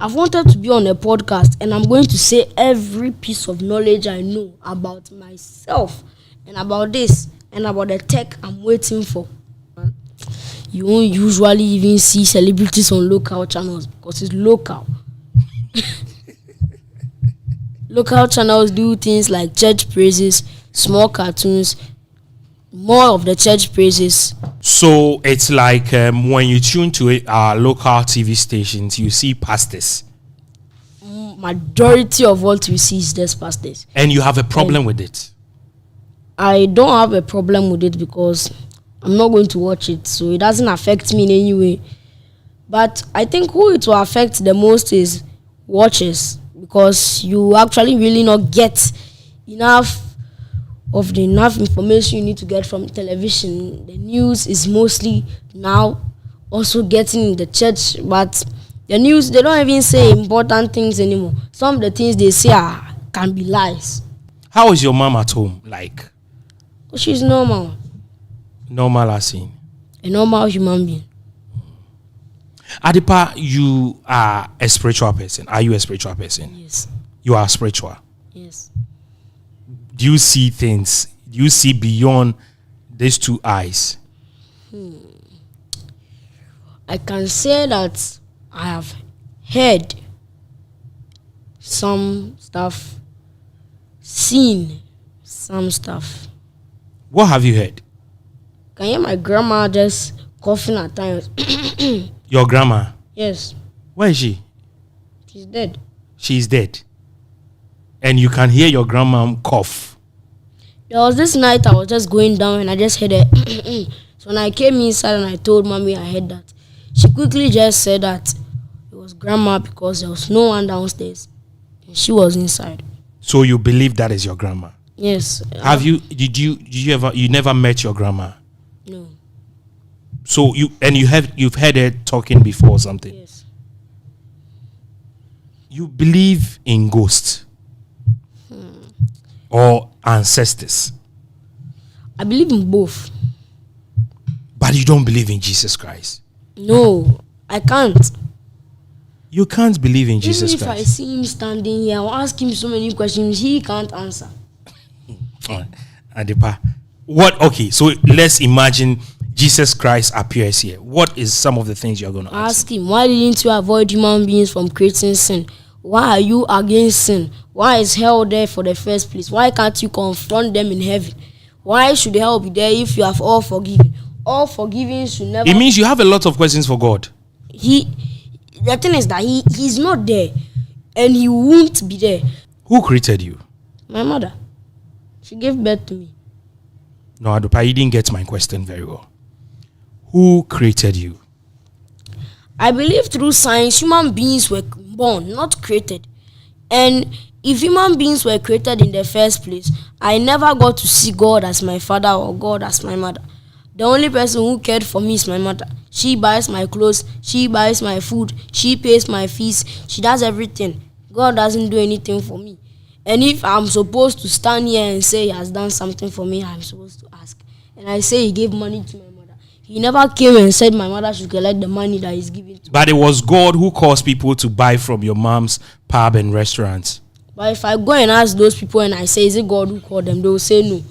I've wanted to be on a podcast, and I'm going to say every piece of knowledge I know about myself and about this and about the tech I'm waiting for. You won't usually even see celebrities on local channels because it's local. Local channels do things like church praises, small cartoons, more of the church praises. So it's like when you tune to our local TV stations, you see pastors. Majority of what we see is just pastors. And you have a problem with it? I don't have a problem with it because I'm not going to watch it, so it doesn't affect me in any way. But I think who it will affect the most is watchers, because you actually really not get enough information you need to get from television. The news is mostly now also getting in the church, but the news, they don't even say important things anymore. Some of the things they say can be lies. How is your mom at home like? She's normal. Normal as in? A normal human being. Adipa, you are a spiritual person. Are you a spiritual person? Yes. You are spiritual? Yes. Do you see things? Do you see beyond these two eyes? I can say that I have heard some stuff, seen some stuff. What have you heard? Can you hear my grandma just coughing at times? Your grandma? Yes. Where is she? She's dead. She's dead. And you can hear your grandma cough. There was this night I was just going down and I just heard it. So when I came inside and I told mommy I heard that, she quickly just said that it was grandma because there was no one downstairs and she was inside. So you believe that is your grandma? Yes. Did you ever, you never met your grandma? No. So you've heard her talking before or something? Yes. You believe in ghosts or ancestors? I believe in both. But you don't believe in Jesus Christ? No, I can't. You can't believe in Jesus Even if Christ? I see him standing here, I'll ask him so many questions he can't answer. Adipa, what? Okay, so let's imagine Jesus Christ appears here. What is some of the things you're going to ask him? Why didn't you avoid human beings from creating sin? Why are you against sin? Why is hell there for the first place? Why can't you confront them in heaven? Why should hell be there if you have all forgiven? All forgiving should never... It means you have a lot of questions for God. The thing is that he's not there and he won't be there. Who created you? My mother. She gave birth to me. No, Adupa, you didn't get my question very well. Who created you? I believe through science, human beings were born, not created. And if human beings were created in the first place, I never got to see God as my father or God as my mother. The only person who cared for me is my mother. She buys my clothes, she buys my food, she pays my fees, she does everything. God doesn't do anything for me. And if I'm supposed to stand here and say he has done something for me, I'm supposed to ask. And I say he gave money to my mother. He never came and said my mother should collect the money that he's giving to me. But it was God who caused people to buy from your mom's pub and restaurants. But if I go and ask those people and I say, is it God who called them? They will say no.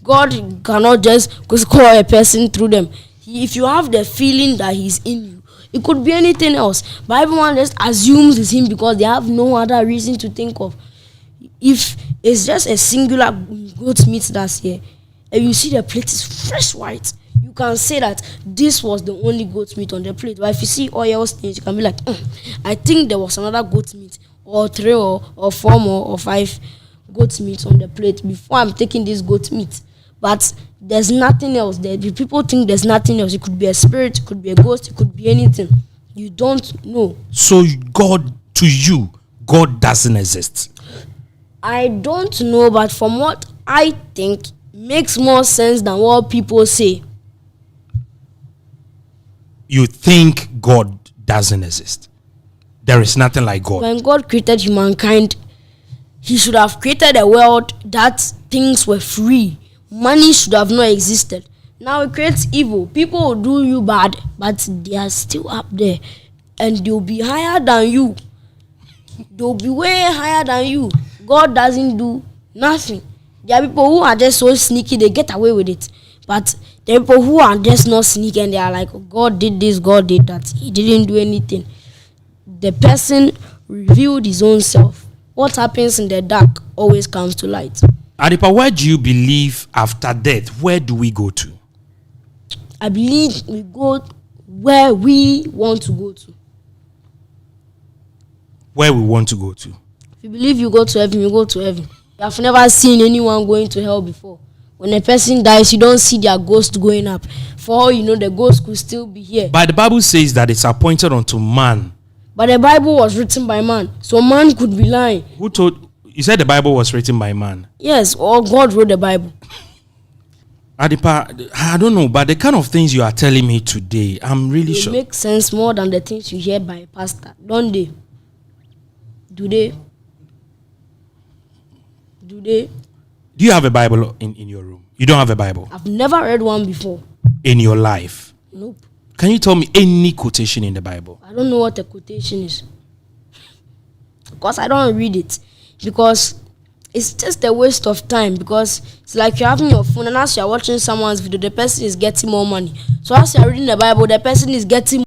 God cannot just call a person through them. If you have the feeling that he's in you, it could be anything else. But everyone just assumes it's him because they have no other reason to think of. If it's just a singular goat meat that's here, and you see the plate is fresh white, you can say that this was the only goat meat on the plate. But if you see oil stains, you can be like, I think there was another goat meat, or 3 or 4 more or 5 goat meat on the plate before I'm taking this goat meat. But there's nothing else there. The people think there's nothing else. It could be a spirit, it could be a ghost, it could be anything. You don't know. So God, to you, God doesn't exist? I don't know, but from what I think, makes more sense than what people say. You think God doesn't exist? There is nothing like God. When God created humankind, he should have created a world that things were free. Money should have not existed. Now it creates evil. People will do you bad, but they are still up there. And they'll be higher than you. they'll be way higher than you. God doesn't do nothing. There are people who are just so sneaky, they get away with it. But there are people who are just not sneaky and they are like, God did this, God did that. He didn't do anything. The person revealed his own self. What happens in the dark always comes to light. Adipa, where do you believe after death? Where do we go to? I believe we go where we want to go to. Where we want to go to. If you believe you go to heaven, you go to heaven. You have never seen anyone going to hell before. When a person dies, you don't see their ghost going up. For all you know, the ghost could still be here. But the Bible says that it's appointed unto man. But the Bible was written by man, so man could be lying. Who told? You said the Bible was written by man. Yes, or God wrote the Bible. Adipa, I don't know, but the kind of things you are telling me today, I'm really They sure. make sense more than the things you hear by a pastor, don't they? Do they? Do they? Do you have a Bible in your room? You don't have a Bible? I've never read one before. In your life? Nope. Can you tell me any quotation in the Bible? I don't know what a quotation is. Because I don't read it. Because it's just a waste of time. Because it's like you're having your phone and as you're watching someone's video, the person is getting more money. So as you're reading the Bible, the person is getting